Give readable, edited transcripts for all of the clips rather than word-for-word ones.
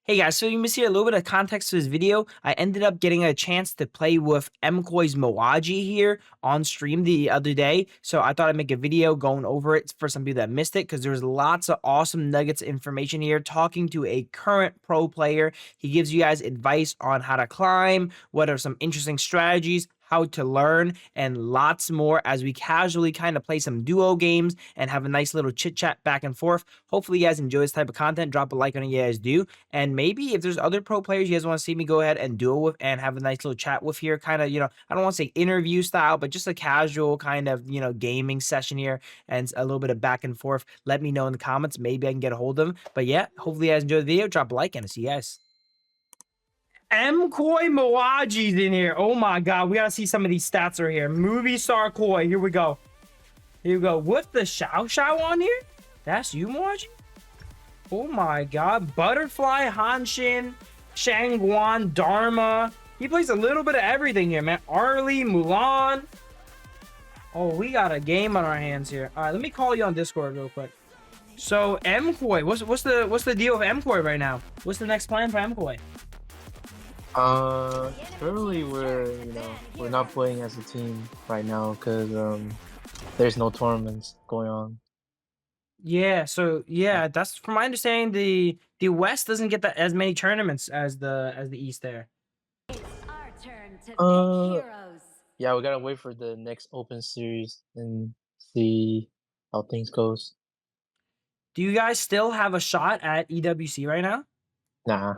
Hey guys, so you must hear a little bit of context to this video. I ended up getting a chance to play with Mkoi's Moaji here on stream the other day. So I thought I'd make a video going over it for some people that missed it because there's lots of awesome nuggets of information here talking to a current pro player. He gives you guys advice on how to climb, what are some interesting strategies, how to learn, and lots more as we casually kind of play some duo games and have a nice little chit chat back and forth. Hopefully you guys enjoy this type of content. Drop a like on it, you guys do. And maybe if there's other pro players you guys want to see me go ahead and duo with and have a nice little chat with here, kind of, I don't want to say interview style, but just a casual kind of, gaming session here and a little bit of back and forth. Let me know in the comments. Maybe I can get a hold of them. But yeah, hopefully you guys enjoy the video. Drop a like and I'll see you guys. Mkoi Mauji's in here. Oh my god, we gotta see some of these stats right here. Movie star Koi. Here we go. Here we go. With the Xiao on here? That's you, Moaji? Oh my god. Butterfly, Hanshin, Shangguan, Dharma. He plays a little bit of everything here, man. Arlie, Mulan. Oh, we got a game on our hands here. Alright, let me call you on Discord real quick. So Mkoi, what's the deal with Mkoi right now? What's the next plan for Mkoi? Currently we're not playing as a team right now because there's no tournaments going on. Yeah, so yeah, that's from my understanding. The West doesn't get as many tournaments as the East there. It's our turn to pick heroes. Yeah, we gotta wait for the next open series and see how things goes. Do you guys still have a shot at EWC right now? Nah,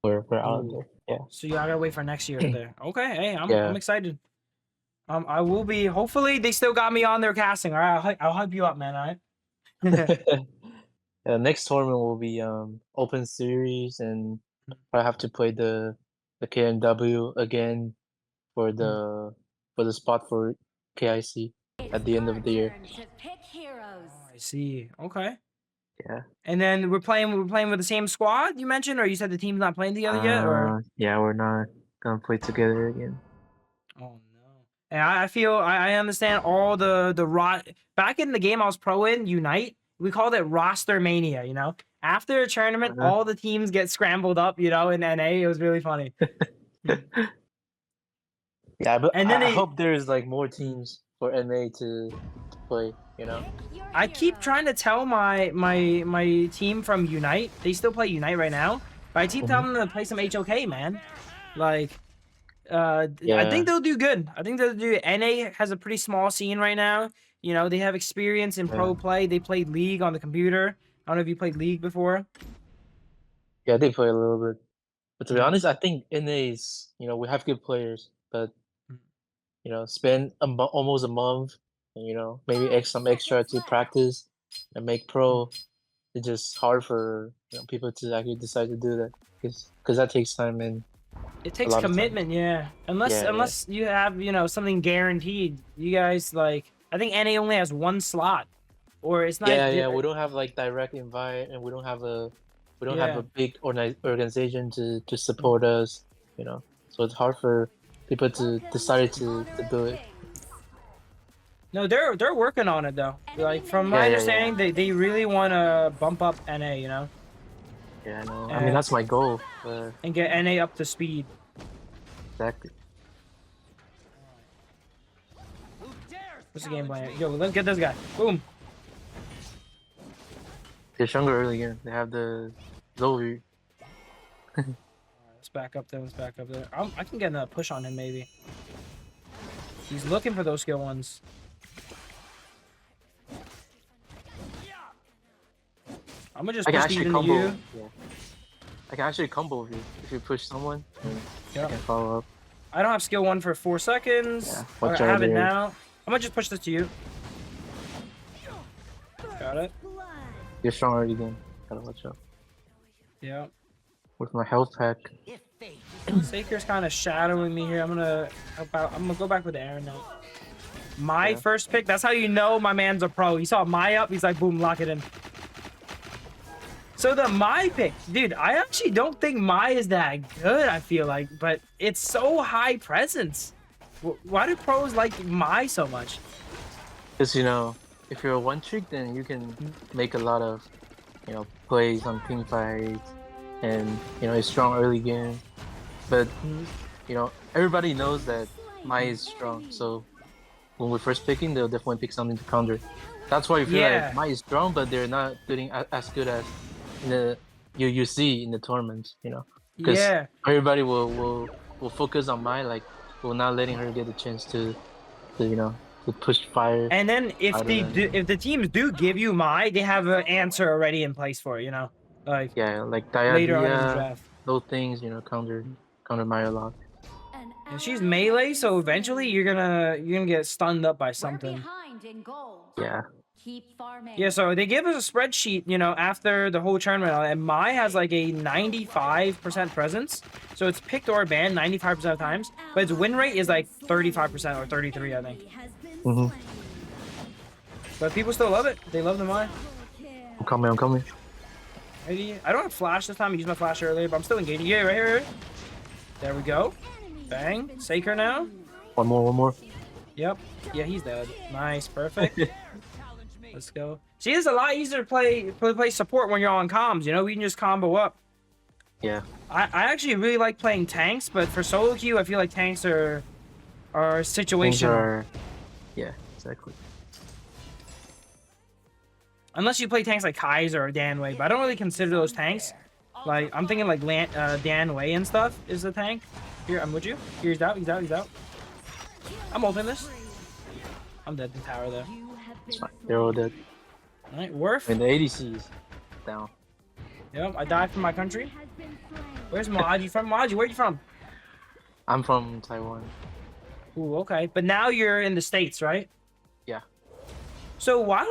we're out there. Yeah. So you gotta wait for next year there. Okay, hey, I'm excited. I will be. Hopefully, they still got me on their casting. All right, I'll hype you up, man. All right. Next tournament will be open series, and I have to play the KMW again for the spot for KIC at the end of the year. Oh, I see. Okay. Yeah. And then we're playing with the same squad you mentioned, or you said the team's not playing together yet, or? Yeah, we're not gonna play together again. Oh no. And I feel I understand all the back in the game I was pro in Unite, we called it roster mania, After a tournament, all the teams get scrambled up, in NA. It was really funny. Yeah, but and then I hope there's like more teams for NA to play, I keep trying to tell my team from Unite. They still play Unite right now, but I keep telling them to play some HOK, man. Like, I think they'll do good. I think they'll do. NA has a pretty small scene right now. They have experience in pro play. They played League on the computer. I don't know if you played League before. Yeah, they play a little bit. But to be honest, I think NA's, we have good players, but spend almost a month, and, maybe some extra to practice and make pro. It's just hard for people to actually decide to do that because that takes time and it takes commitment. Yeah, unless you have something guaranteed. You guys I think NA only has one slot, or it's not. Yeah. We don't have like direct invite, and we don't have a big organization to support us. So it's hard for people to decide to do it. No, they're working on it though. Like from my understanding, they really want to bump up NA. Yeah, I know. I mean, that's my goal. And get NA up to speed. Exactly. What's the game plan? Yo, let's get this guy. Boom. They're stronger early again. They have the Zoe. Let's back up there. I can get a push on him maybe. He's looking for those skill ones. I'm gonna just push these into you. Yeah. I can actually combo with you if you push someone. I can follow up. I don't have skill 1 for 4 seconds. Yeah, I have it now. I'm gonna just push this to you. Got it. You're strong already again. Gotta watch out. Yeah. With my health pack. Saker's kind of shadowing me here. I'm gonna go back with the Aaron now. My first pick. That's how you know my man's a pro. He saw Mai up. He's like, boom, lock it in. So the Mai pick, dude, I actually don't think Mai is that good, I feel like, but it's so high presence. Why do pros like Mai so much? Because, if you're a one trick, then you can make a lot of, plays on team fights and you know he's strong early game. But you know everybody knows that Mai is strong, so when we're first picking, they'll definitely pick something to counter. That's why you feel Yeah. like Mai is strong, but they're not doing as good as in the you see in the tournaments. You know, because Yeah. everybody will focus on Mai, like we're not letting her get the chance to you know to push fire. And then if harder they than- do, if the teams do give you Mai, they have an answer already in place for it, you know, like yeah, like later on in the Diadia, draft. those things, you know, counter Mai a lot. And she's melee, so eventually you're gonna get stunned up by We're something. behind in gold. Yeah, Keep farming. Yeah, so they give us a spreadsheet, you know, after the whole tournament, and Mai has like a 95% presence, so it's picked or banned 95% of times, but its win rate is like 35% or 33, I think. Mhm. But people still love it. They love the Mai. I'm coming. Ready? I don't have flash this time. I used my flash earlier, but I'm still engaging. Yeah, right here. Right here. There we go. Bang. Saker now. One more. Yep. Yeah, he's dead. Nice. Perfect. Let's go. See, it's a lot easier to play support when you're on comms. You know, we can just combo up. Yeah, I actually really like playing tanks, but for solo queue, I feel like tanks are things situational. are. Yeah, exactly. Unless you play tanks like Kaiser or Danwei, but I don't really consider those tanks. Like, I'm thinking like Danwei and stuff is the tank. Here, I'm with you. Here, he's out. I'm ulting this. I'm dead in the tower, though. It's fine. They're all dead. Alright, Worf. And the ADC is down. Yep, I died for my country. Where's Moaji from? Moaji, where you from? I'm from Taiwan. Ooh, okay. But now you're in the States, right? Yeah. So why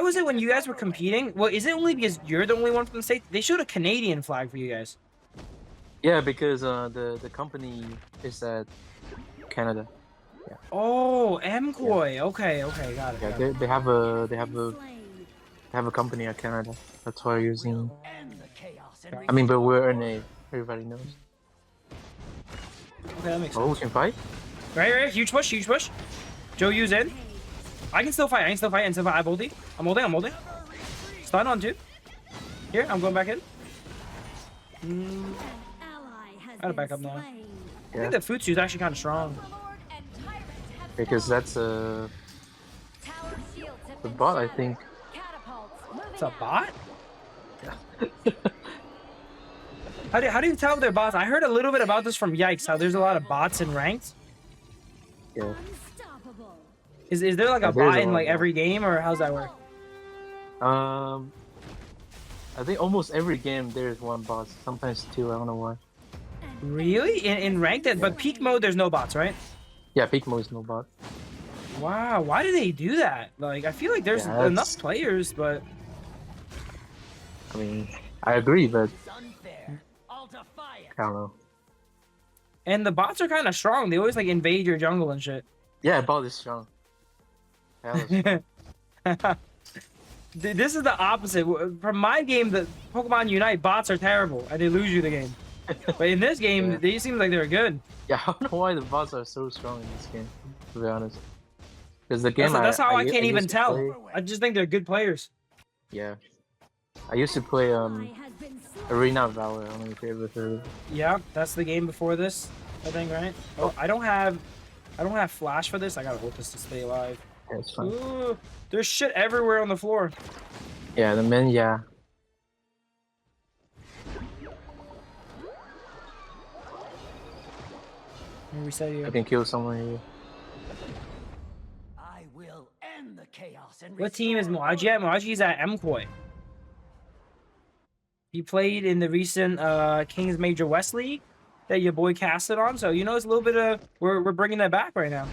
was it when you guys were competing? Well, is it only because you're the only one from the States? They showed a Canadian flag for you guys. Yeah, because the company is at Canada. Oh, Mcoy. Okay, got it. Yeah, got it. they have a company at Canada. That's why we're using. I mean, but we're NA. Everybody knows. Okay, that makes Oh, we sense. can fight. Right. Huge push. Joe Yu's in. I can still fight. I'm ulti. I'm holding. Stun on 2. Here, I'm going back in. Gotta back up now. I Yeah, think the Futsu is actually kind of strong. because that's the bot. I think. It's a bot? How do you tell if they're bots? I heard a little bit about this from Yikes, how there's a lot of bots in ranked. Yeah. Is there like a Yeah, there's bot a in lot like of every game, or how's that work? I think almost every game there's one bot. Sometimes 2. I don't know why. Really? In ranked? But peak mode, there's no bots, right? Yeah, peak mode is no bot. Wow, why do they do that? Like, I feel like there's Yeah, enough players, but I mean, I agree, but I don't know. and the bots are kind of strong. They always like invade your jungle and shit. Yeah, bot is strong. Hell is strong. This is the opposite. From my game, the Pokemon Unite bots are terrible, and they lose you the game. But in this game, Yeah. they seem like they're good. Yeah, I don't know why the bots are so strong in this game, to be honest. Because the game That's how I can't even used to tell. play- I just think they're good players. yeah. I used to play Arena of Valor. I don't know if you ever heard of it. Yeah, that's the game before this, I think, right? Oh, I don't have flash for this. I gotta ult this to stay alive. Yeah, it's fun. Ooh, there's shit everywhere on the floor. Yeah, the men, yeah. Let me reset you. I can kill someone here. I will end the chaos and What team is restore Moaji at? Moaji's at Mcoy. He played in the recent Kings Major West League that your boy casted on, so you know it's a little bit of we're bringing that back right now.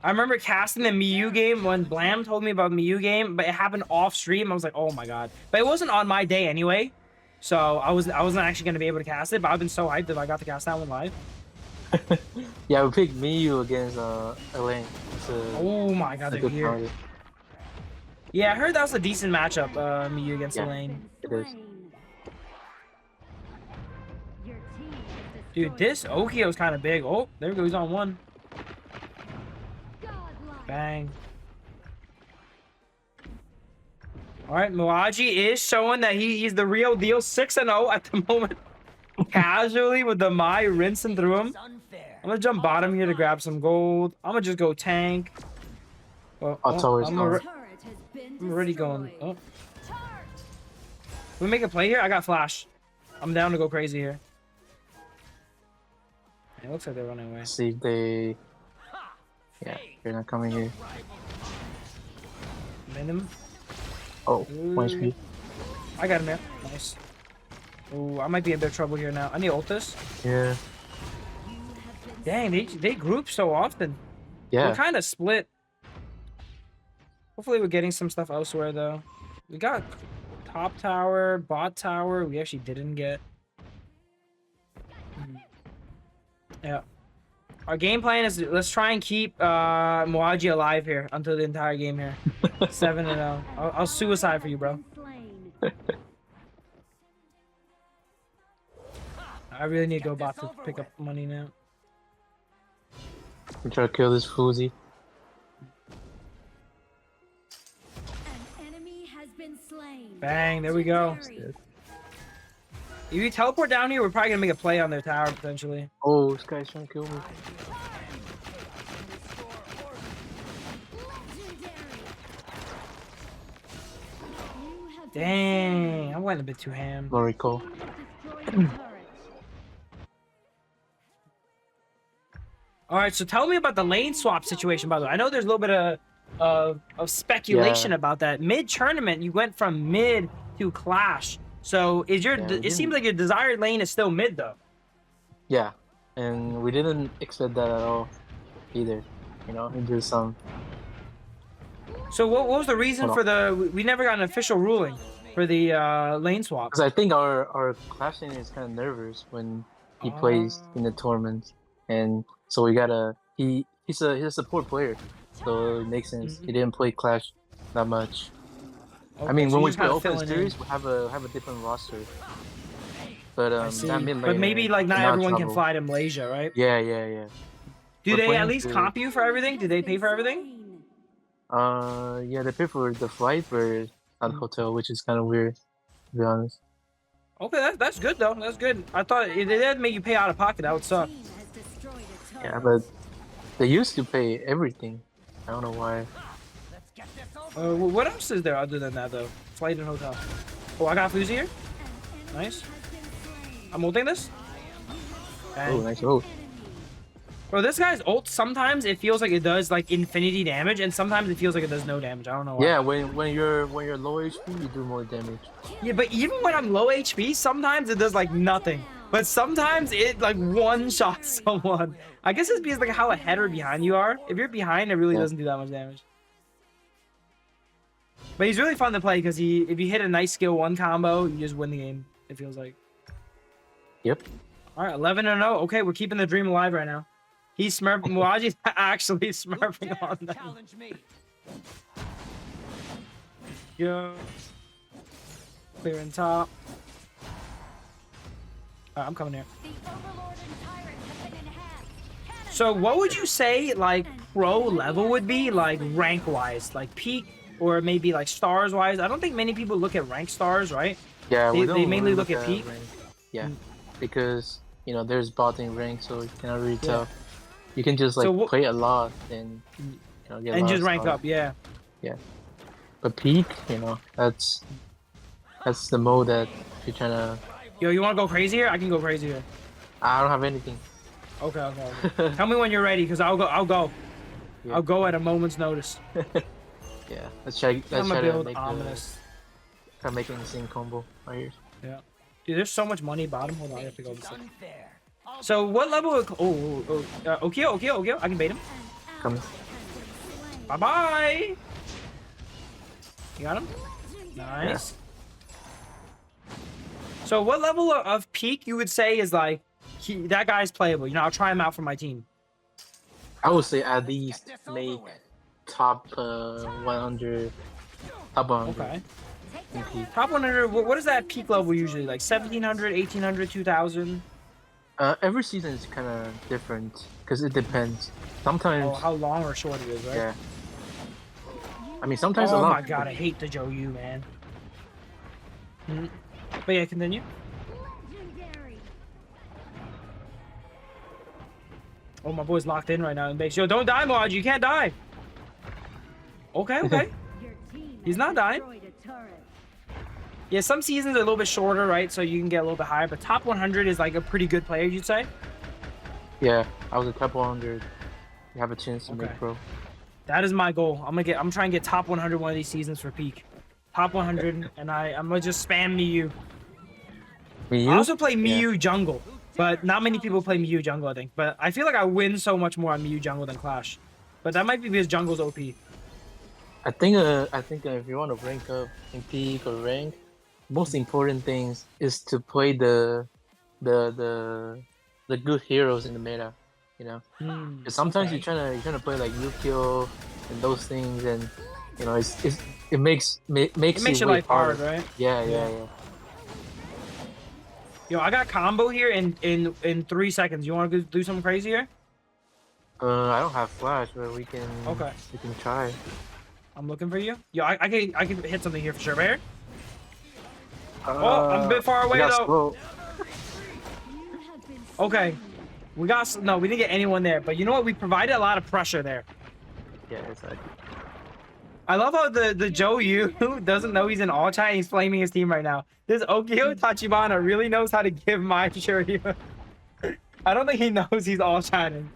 I remember casting the Miyu game when Blam told me about the Miyu game, but it happened off stream. I was like, oh my god. But it wasn't on my day anyway. So I wasn't actually gonna be able to cast it, but I've been so hyped that I got to cast that one live. Yeah, we picked Miyu against Elaine. It's Oh my god, a they're good here. target. Yeah, I heard that was a decent matchup, Miyu against Yeah. Elaine. It is. Dude, this Okio's kind of big. Oh, there we go. He's on 1. Bang. All right, Moaji is showing that he's the real deal. 6-0 at the moment. Casually with the Mai rinsing through him. Unfair. I'm gonna jump bottom here to grab some gold. I'm gonna just go tank. Well, Our tower's I'm, gone. alre- Turret has been I'm already going. destroyed. Oh. Can we make a play here? I got flash. I'm down to go crazy here. It looks like they're running away. See if they. Yeah, they're not coming here. Min him. Oh, 1 HP. I got him there. Nice. Oh, I might be in bit of trouble here now. I need ult this. Yeah. Dang, they group so often. Yeah. We're kind of split. Hopefully we're getting some stuff elsewhere though. We got top tower, bot tower. We actually didn't get. Yeah. Our game plan is let's try and keep Moaji alive here until the entire game here. 7-0. I'll suicide for you, bro. I really need to go bot to pick up money now. We try to kill this Fuzi. An enemy has been slain. Bang, there we go. If you teleport down here, we're probably gonna make a play on their tower potentially. Oh, this guy's trying to kill me. Dang, I went a bit too ham. No recall. All right, so tell me about the lane swap situation. By the way, I know there's a little bit of speculation about that. Mid tournament, you went from mid to clash. So is your? Yeah, It seems like your desired lane is still mid though. Yeah, and we didn't expect that at all, either. You know, there's some. So what was the reason for the? We never got an official ruling for the lane swap. Because I think our clash lane is kind of nervous when he plays in the tournament, and so we gotta. He's a support player, so it makes sense. He didn't play clash that much. Okay, I mean, so when you're we just play kinda open filling in. series, we have a different roster. But I see. that mid But lane, maybe like not they're everyone can trouble. fly to Malaysia, right? Yeah. Do We're they at playing least to- comp you for everything? Do they pay for everything? Yeah, they pay for the flight, but not the hotel, which is kind of weird, to be honest. Okay, that's good though. That's good. I thought if they did make you pay out of pocket, that would suck. Yeah, but they used to pay everything. I don't know why. Let's get this over. What else is there other than that though? Flight and hotel. Oh, I got Fuzi here. Nice. I'm ulting this. Bang. Oh, nice ult. Bro, this guy's ult, sometimes it feels like it does like infinity damage, and sometimes it feels like it does no damage. I don't know why. Yeah, when you're low HP, you do more damage. Yeah, but even when I'm low HP, sometimes it does like nothing. But sometimes it like one-shots someone. I guess it's because like how ahead or behind you are. If you're behind, it really doesn't do that much damage. But he's really fun to play because if you hit a nice skill 1 combo, you just win the game, it feels like. Yep. All right, 11-0. Okay, we're keeping the dream alive right now. He's smurfing. Moaji's actually smurfing on them. Challenge me. Yo. Clearing top. I'm coming here. So what would you say like pro level would be like rank wise, like peak or maybe like stars wise? I don't think many people look at rank stars, right? Yeah, They we don't mainly really look at peak? rank. Yeah, because you know there's botting rank, so you cannot really tell. You can just like So play a lot and you know, get a and lot just of rank stars. up, yeah. But peak, you know, that's the mode that you're trying to. Yo, you want to go crazy here? I can go crazy here. I don't have anything. Okay. Tell me when you're ready, cause I'll go. Yeah. I'll go at a moment's notice. Yeah, let's try. I'm Let's gonna try to build make ominous. try making the same combo right here. Yeah. Dude, there's so much money bottom. Hold on, I have to go. It's unfair. So what level? Okay. I can bait him. Come. Bye bye. You got him. Nice. So what level of peak you would say is like that guy's playable? You know, I'll try him out for my team. I would say at least make top 100. Top 100. Okay. in peak. Top 100. What is that peak level usually? Like 1700, 1800, 2000? Every season is kind of different because it depends. Sometimes. Oh, how long or short it is, right? Yeah. I mean, sometimes a Oh lot. my god, I hate the Joe U, man. But yeah, continue. Legendary. Oh, my boy's locked in right now in base. Yo, don't die, Moaji. You can't die. Okay, okay. Your team He's has not dying. destroyed a turret. Yeah, some seasons are a little bit shorter, right? So you can get a little bit higher. But top 100 is like a pretty good player, you'd say? Yeah, I was a top 100. You have a chance to Okay. make pro. That is my goal. I'm trying to get top 100 one of these seasons for peak. Top 100, and I'm gonna just spam Miyu. Me, I also play Miyu jungle, but not many people play Miyu jungle, I think. But I feel like I win so much more on Miyu jungle than Clash. But that might be because jungle's OP. I think if you want to rank up in peak or rank, most important things is to play the good heroes in the meta. You know, 'cause sometimes okay. you're trying to play like Yukio and those things, and you know it makes It makes you your way life hard, right? Yeah. Yo, I got combo here in 3 seconds. You want to do something crazy here? I don't have flash, but we can try. I'm looking for you. Yo, I can hit something here for sure. Right here? Oh, I'm a bit far away we got though. slow. You have been Okay. We didn't get anyone there, but you know what? We provided a lot of pressure there. Yeah, it's like I love how the Joe Yu doesn't know he's in all chat and he's flaming his team right now. This Okio Tachibana really knows how to give Mai Shiranui. I don't think he knows he's all chatting.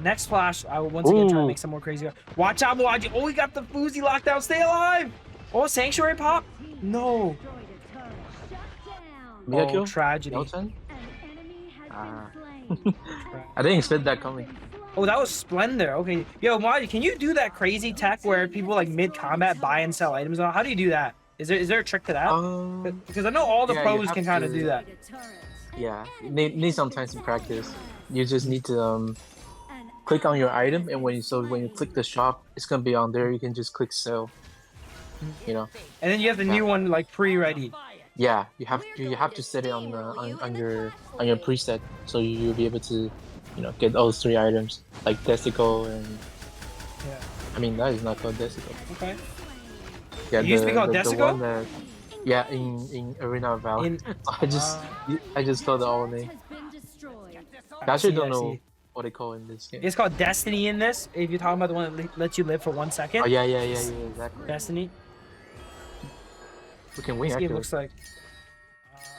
Next flash, I will once again try to make some more crazy. Watch out, Moaji. Oh, he got the Fuzi locked down. Stay alive. Oh, Sanctuary pop. No. destroyed a turret. Shut down. Miyakyo? Oh, tragedy. Nelson? An enemy has Ah. been slain. I didn't expect that coming. Oh, that was Splendor. Okay. Yo, Moaji, can you do that crazy tech where people like mid-combat buy and sell items? How do you do that? Is there a trick to that? Because I know all the yeah, you pros have can kind of to- do that. Yeah, need some time to practice. You just need to click on your item, and when you click the shop, it's gonna be on there. You can just click sell. You know. And then you have the new one like pre-ready. Yeah, you have to set it on your preset, so you'll be able to, you know, get those 3 items like Desico and. Yeah. I mean, that is not called Desico. Okay. Yeah, It used to be called the Desico? one that, yeah, in Arena of Valor. In- I just called the all name. I actually don't know what they call in this game. It's called Destiny in this. If you're talking about the one that lets you live for 1 second. Oh yeah, exactly. Destiny. We can win This game actually. looks like.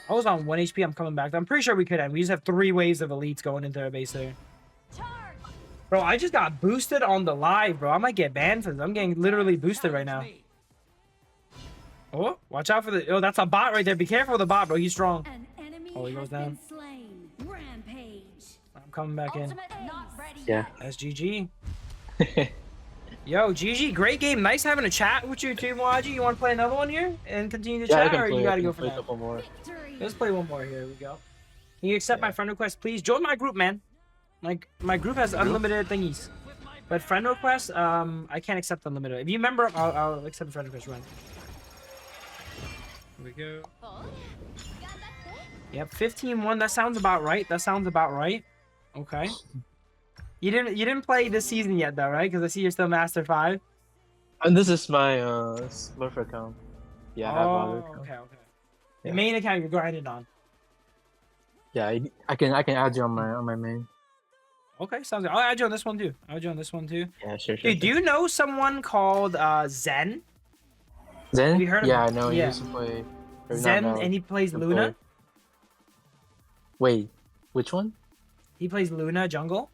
I was on 1 HP. I'm coming back. I'm pretty sure we could end. We just have 3 waves of elites going into our base there. Bro, I just got boosted on the live, bro. I might get banned for this. I'm getting literally boosted right now. Oh, watch out for the... Oh, that's a bot right there. Be careful of the bot, bro. He's strong. Oh, he goes down. Rampage. I'm coming back in. Yeah. That's GG. Yo, GG. Great game. Nice having a chat with you too, Moaji. You want to play another one here and continue to Yeah, I chat, can or play, you got to I go can for play a now? couple more. Let's play one more. Here we go. Can you accept my friend request, please? Join my group, man. My group has unlimited thingies. But friend request, I can't accept unlimited. If you member, I'll accept the friend request. Run. Here we go. Yep, 15-1. That sounds about right. That sounds about right. Okay. You didn't play this season yet though, right? Because I see you're still Master 5. And this is my Smurf account. Yeah, I have other account. Okay. The Yeah. main account you're grinding on. Yeah, I can add you on my main. Okay, sounds good. I'll add you on this one too. Yeah, sure. Dude, do you know someone called Zen? Zen? Have you heard of Yeah, him? I know. He Yeah. used to play. or not Zen, now, and he plays he Luna. play- Wait, which one? He plays Luna jungle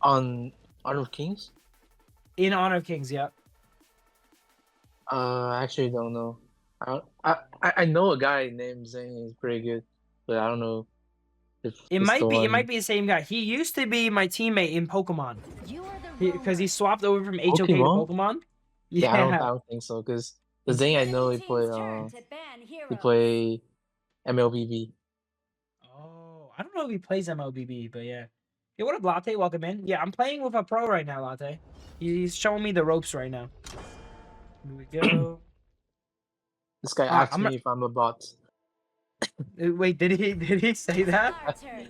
On Honorofkings? in Honor of Kings. Yep. I actually don't know. I know a guy named Zen. He's pretty good, but I don't know if It it's might the be. It one- might be the same guy. He used to be my teammate in Pokemon because he swapped over from HOK to Pokemon? Pokemon. Yeah, I don't think so. Because the Zen I know he play MLBB. Oh, I don't know if he plays MLBB, but yeah. Hey, what up, Latte? Welcome in. Yeah, I'm playing with a pro right now, Latte. He's showing me the ropes right now. Here we go. This guy Ah, asked I'm me not- if I'm a bot. Wait, did he say that?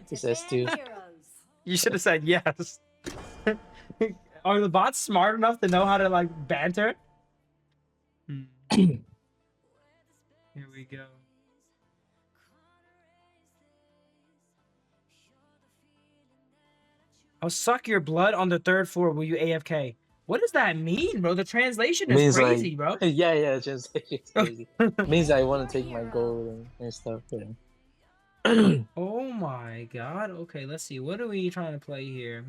He says too. You should have said yes. Are the bots smart enough to know how to like banter? Here we go. I'll suck your blood on the 3rd floor. Will you AFK? What does that mean, bro? The translation is Means crazy, like, bro. yeah, just it's crazy. Means I want to take my gold and stuff. Yeah. Oh my god. Okay, let's see. What are we trying to play here?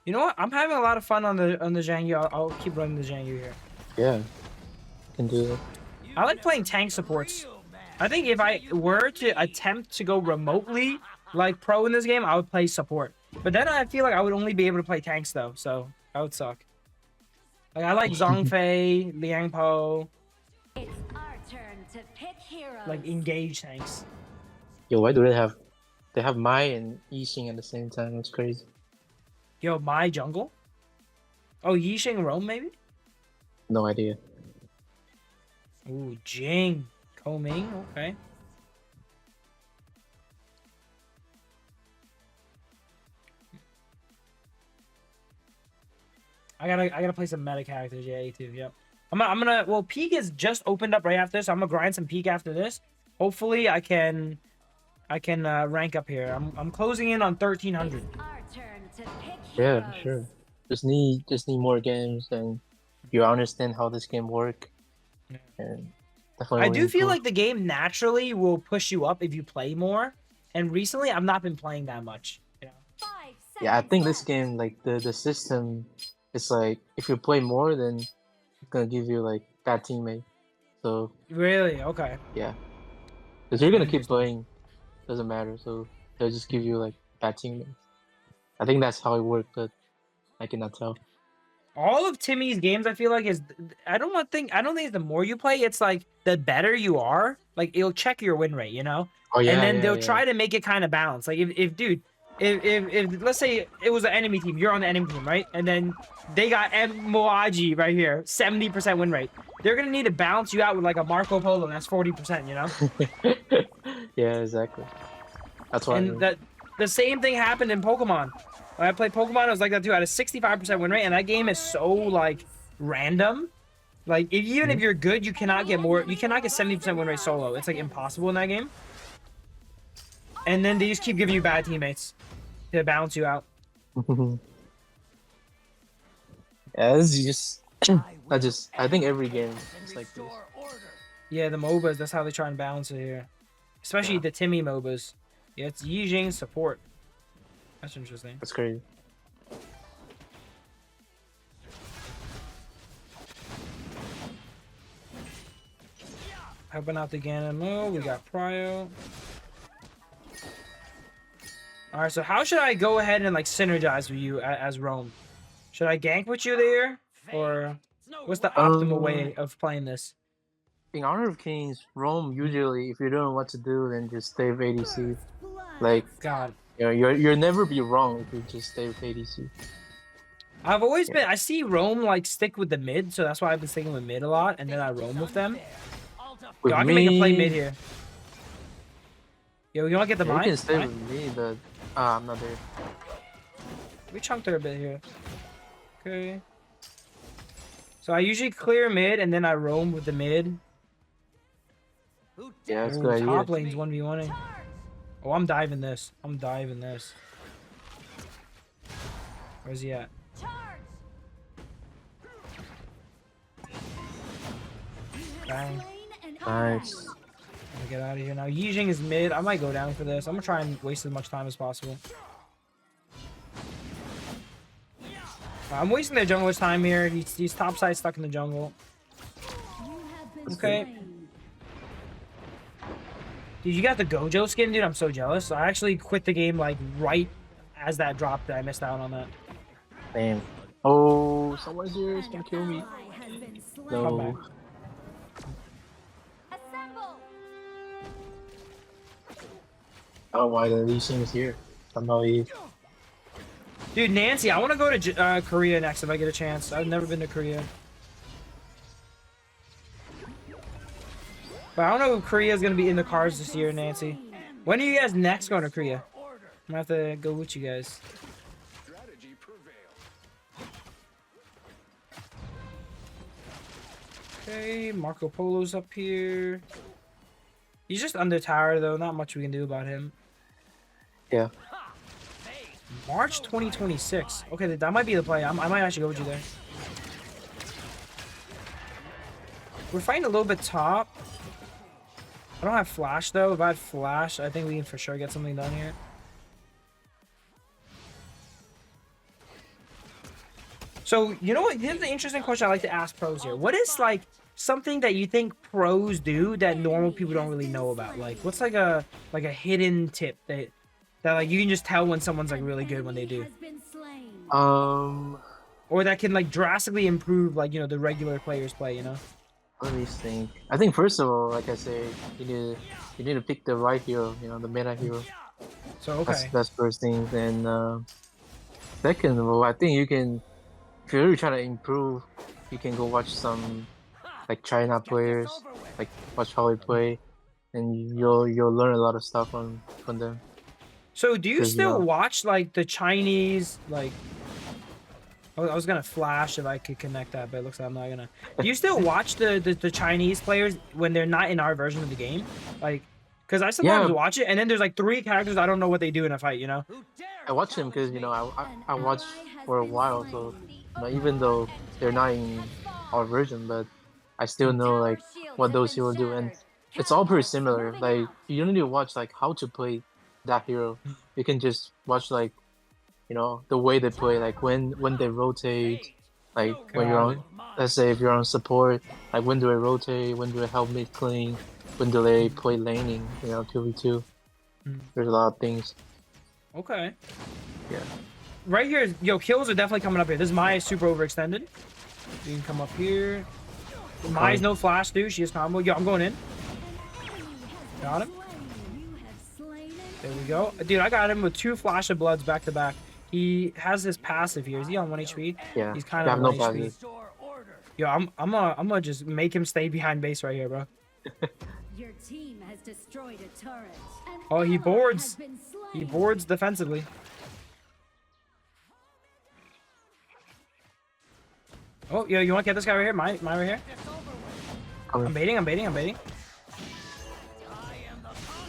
You know what? I'm having a lot of fun on the Zhang Yu. I'll keep running the Zhang Yu here. Yeah, can do it. I like playing tank supports. I think if I were to attempt to go remotely like pro in this game, I would play support. But then I feel like I would only be able to play tanks though, so that would suck. Like I like Zhongfei, Liang Po, It's our turn to pick heroes. like engage tanks. Yo, why do they have Mai and Yixing at the same time? That's crazy. Yo, my jungle? Oh, Yixing Rome maybe? No idea. Ooh, Jing. Ming, okay. I gotta play some meta characters, yeah, too. Yep. I'm gonna well, Peak is just opened up right after this, so I'm gonna grind some Peak after this. Hopefully I can rank up here. I'm closing in on 1300. It's our turn to pick Yeah, heroes. sure. Just need more games, and you understand how this game work. Yeah. And definitely I will do feel improve. like the game naturally will push you up if you play more. And recently I've not been playing that much. You know? 5 Yeah, I seconds think this left. game, like the system, is like if you play more, then it's gonna give you like bad teammate. So Really? Okay. yeah, because you're gonna keep playing, doesn't matter. So they'll just give you like bad teammates. I think that's how it worked, but I cannot tell. All of Timmy's games, I feel like, is I don't think it's the more you play, it's like the better you are. Like it'll check your win rate, you know. Oh yeah, And then yeah, they'll yeah. try to make it kind of balanced. Like if dude, if let's say it was an enemy team, you're on the enemy team, right? And then they got Moaji right here, 70% win rate. They're gonna need to balance you out with like a Marco Polo that's 40%, you know. Yeah, exactly. That's why. And the same thing happened in Pokemon. When I played Pokemon, it was like that too. I had a 65% win rate, and that game is so like random. Like even if you're good, you cannot get more. You cannot get 70% win rate solo. It's like impossible in that game. And then they just keep giving you bad teammates to balance you out. Yeah, this is just. I think every game is like this. Yeah, the MOBAs. That's how they try and balance it here, especially the Timmy MOBAs. Yeah, it's Yijing support. That's interesting. That's crazy. Helping out the Ganon. We got Pryo. Alright, so how should I go ahead and like synergize with you as Rome? Should I gank with you there? Or what's the optimal way of playing this? In Honor of Kings, Rome usually, if you don't know what to do, then just stay with ADC. Like, God. you know, you'll never be wrong if you just stay with ADC. I've always been, I see Rome like stick with the mid, so that's why I've been sticking with mid a lot, and then I roam with them. With Yo, I can make a play mid here. Yo, you wanna get the yeah, you mine? can stay Mine? with me, but I'm not there. We chunked her a bit here. Okay. So I usually clear mid, and then I roam with the mid. Yeah, that's a Ooh, good idea. top lane's 1v1ing. Oh, I'm diving this. I'm diving this. Where's he at? Bang. Nice. I'm gonna get out of here now. Yijing is mid. I might go down for this. I'm gonna try and waste as much time as possible. I'm wasting their jungler's time here. He's topside stuck in the jungle. Okay. Dude, you got the Gojo skin, dude. I'm so jealous. I actually quit the game like right as that dropped. I missed out on that. Damn. Oh, someone's here. It's gonna kill me. Come No. back. Assemble. Oh, why the Lee Sin is here? Somehow he. Dude, Nancy, I want to go to Korea next if I get a chance. I've never been to Korea. But I don't know if Korea is going to be in the cards this year, Nancy. When are you guys next going to Korea? I'm going to have to go with you guys. Okay, Marco Polo's up here. He's just under tower though, not much we can do about him. Yeah. March 2026. Okay, that might be the play. I might actually go with you there. We're fighting a little bit top. I don't have flash though. If I had flash, I think we can for sure get something done here. So, you know what? Here's the interesting question I like to ask pros here. What is, like, something that you think pros do that normal people don't really know about? Like, what's, like a hidden tip that like, you can just tell when someone's, like, really good when they do? Or that can, like, drastically improve, like, you know, the regular players play, you know? Let me think. I think first of all, like I say, you need to pick the right hero, you know, the meta hero. So, okay. That's first thing. And second of all, I think you can, if you're really trying to improve, you can go watch some like China players, like watch how they play, and you'll learn a lot of stuff from them. So, do you 'Cause, still you know- watch, like, the Chinese, like... I was gonna flash if I could connect that, but it looks like I'm not gonna. Do you still watch the Chinese players when they're not in our version of the game? Like, because I sometimes Yeah. watch it, and then there's like 3 characters I don't know what they do in a fight, you know? I watch them because you know I watched for a while, so you know, even though they're not in our version, but I still know like what those heroes do, and it's all pretty similar. Like you don't need to watch like how to play that hero. You can just watch like, you know, the way they play, like when they rotate, like when you're on, let's say if you're on support, like when do they rotate, when do they help mid clean, when do they play laning, you know, 2v2. There's a lot of things. Okay. Yeah. Right here, yo, kills are definitely coming up here. This Mai is super overextended. You can come up here. Mai's no flash, dude. She has combo. Yo, I'm going in. Got him. There we go. Dude, I got him with 2 flash of bloods back to back. He has his passive here. Is he on 1 HP? Yeah. He's kind You of have on no 1 HP. passive. Yo, I'm gonna just make him stay behind base right here, bro. Your team has destroyed a turret. An Oh, he ally boards. has been He slain. boards defensively. Oh, yo, you want to get this guy right here? Mine right here? I'm baiting.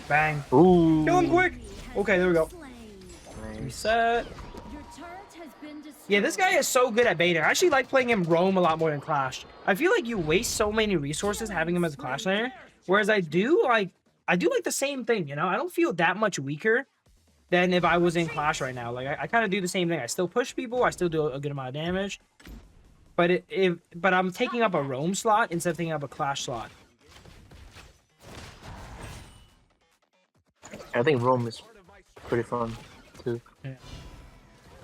Bang. Ooh. Kill him quick. Okay, there we go. Slain. Reset. Your turret has been destroyed. Yeah, this guy is so good at baiting. I actually like playing him roam a lot more than Clash. I feel like you waste so many resources having him as a Clash laner, whereas I do like the same thing, you know? I don't feel that much weaker than if I was in Clash right now. Like, I kind of do the same thing. I still push people. I still do a good amount of damage. But but I'm taking up a roam slot instead of taking up a Clash slot. I think Rome is pretty fun too.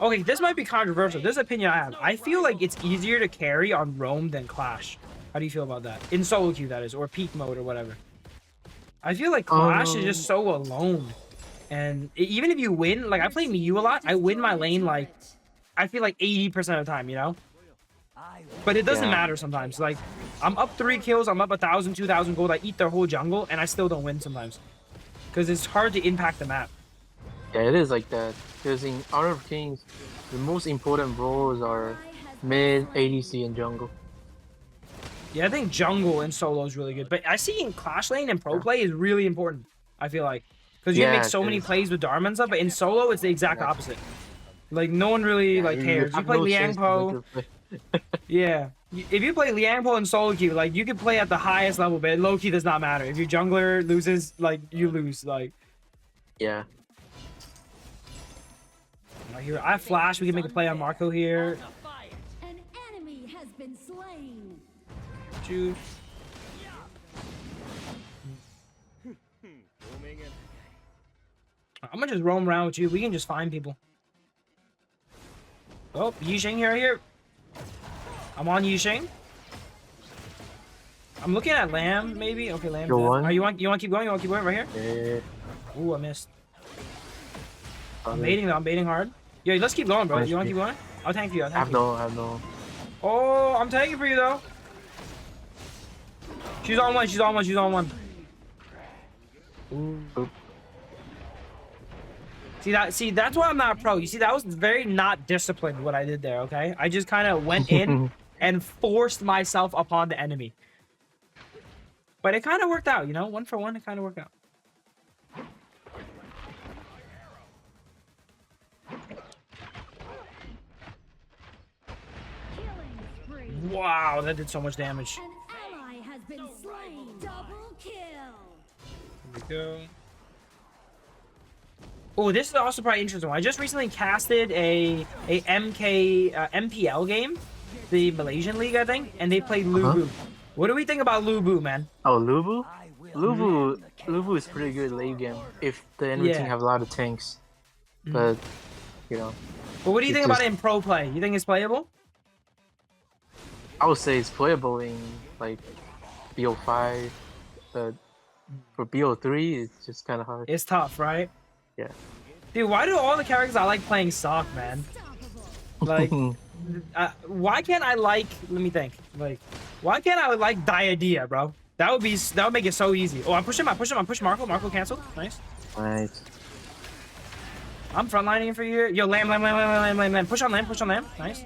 Okay, this might be controversial. This is an opinion I have. I feel like it's easier to carry on roam than Clash. How do you feel about that? In solo queue, that is, or peak mode or whatever. I feel like Clash is just so alone. And even if you win, like I play Miyu a lot, I win my lane like, I feel like 80% of the time, you know? But it doesn't Yeah. matter sometimes. Like, I'm up 3 kills, I'm up 1,000, 2,000 gold, I eat their whole jungle, and I still don't win sometimes. Because it's hard to impact the map. Yeah, it is like that. Because in Honorofkings, the most important roles are mid, ADC, and jungle. Yeah, I think jungle and solo is really good. But I see in Clash lane and pro play is really important, I feel like. Because you can Yeah, make so many 'cause- plays with Dharma and stuff, but in solo, it's the exact Yeah. opposite. Like, no one really, like, cares. You have play no Liang chance to Po. make your play. Yeah. If you play Liang Po in solo queue, like, you can play at the highest level, but low key does not matter. If your jungler loses, like, you lose. Like, Yeah. right here, I have flash. We can make a play on Marco here. An enemy has been slain. Shoot. I'm gonna just roam around with you. We can just find people. Oh, Yixing here. I'm on Yixing. I'm looking at Lamb, maybe. Okay, Lamb. Go on. You want to keep going? You want to keep going right here? Yeah. Ooh, I missed. I'm baiting though. I'm baiting hard. Yeah, let's keep going, bro. You want to keep going? I'll tank you. I'll I tank have you. no, I have no. Oh, I'm tanking for you though. She's on one. She's on one. She's on one. Oop. See, that's why I'm not a pro. You see, that was very not disciplined what I did there, okay? I just kind of went in and forced myself upon the enemy. But it kind of worked out, you know, 1 for 1. It kind of worked out. Killing spree. Wow, that did so much damage. An ally has been slain. Double kill. Here we go. Oh, this is also probably interesting. I just recently casted a MPL game, the Malaysian league, I think, and they played Lubu. What do we think about Lubu, man? Oh, Lubu? Lubu is pretty good late game if the enemy team have a lot of tanks. But, you know. But what do you it's think about just- it in pro play? You think it's playable? I would say it's playable in like BO5, but for BO3 it's just kind of hard. It's tough, right? Yeah. Dude, why do all the characters I like playing suck, man? Like, why can't I like? Let me think. Like, why can't I like Diadea, bro? That would make it so easy. Oh, I push him. I push Marco. Marco canceled. Nice. Nice. I'm frontlining for you here. Yo, lamb. Push on lamb. Nice. Nice.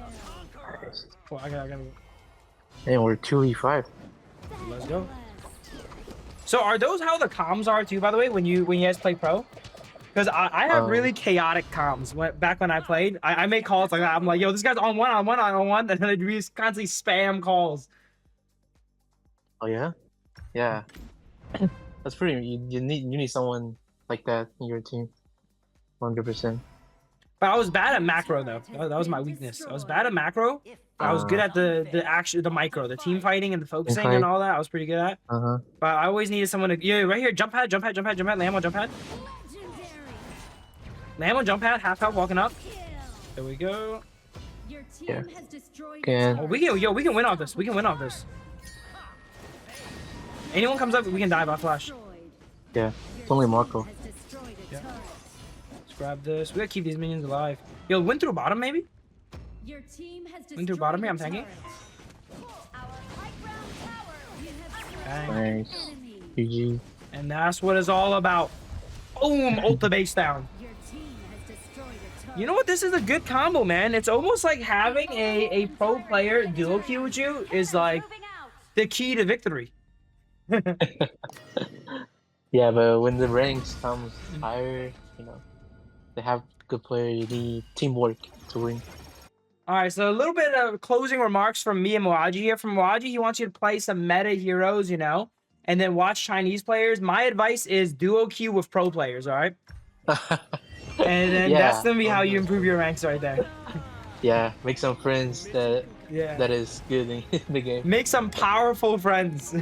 Oh, I gotta. And we're 2v5. Let's go. So are those how the comms are too, by the way, when you guys play pro? Because I have really chaotic comms. Back when I played, I make calls like that. I'm like, yo, this guy's on one, and then we just constantly spam calls. Oh yeah? Yeah. That's pretty. You need someone like that in your team. 100%. But I was bad at macro though. That was my weakness. I was bad at macro. I was good at the micro, the team fighting and the focusing and all that. I was pretty good at. But I always needed someone to. Yeah, right here, jump pad. Lamb on jump pad. Lamb on jump pad. Half health walking up. There we go. Your team Yeah. has destroyed Can- Oh, we can win off this. We can win off this. Anyone comes up, we can die by flash. Yeah. It's only Marco. has destroyed a Yeah. turret. Let's grab this. We gotta keep these minions alive. Yo, win through bottom maybe? Your team has Win through bottom me, I'm destroyed a tanking. turret. Our high ground tower. You have slain Bang. Nice. enemy. GG. And that's what it's all about. Boom! Ult the base down. Your team has destroyed a turret. You know what? This is a good combo, man. It's almost like having a pro player duo queue with you is like Moving out. the key to victory. Yeah, but when the ranks comes higher, you know, they have good player. You need teamwork to win. All right, so a little bit of closing remarks from me and Moaji here. From Moaji, he wants you to play some meta heroes, you know, and then watch Chinese players. My advice is duo queue with pro players, all right? And then that's gonna be how you improve your ranks right there. Yeah, make some friends that Yeah. that is good in the game. Make some powerful friends.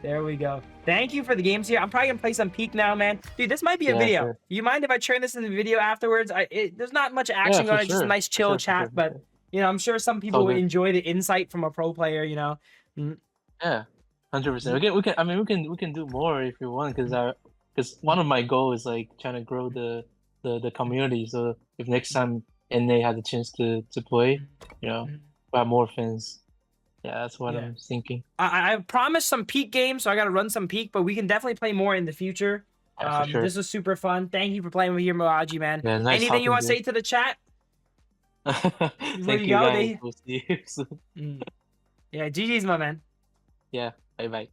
There we go. Thank you for the games here. I'm probably gonna play some Peak now, man. Dude, this might be a Yeah, video. sure. You mind if I turn this into the video afterwards? There's not much action for going on, just a sure. nice chill For chat. sure. But you know, I'm sure some people would good. enjoy the insight from a pro player. You know. Yeah, 100%. We can. I mean, we can do more if you want, because one of my goals is like trying to grow the community. So if next time NA has a chance to play, you know, we have more fans. Yeah, that's what Yeah. I'm thinking. I promised some Peak games, so I got to run some Peak. But we can definitely play more in the future. Yeah, for sure. This was super fun. Thank you for playing with here, Moaji, man. Yeah, nice Anything you talking want to to say to the chat? Thank you you go, guys. they- We'll see you soon. Yeah, GG's, my man. Yeah, bye bye.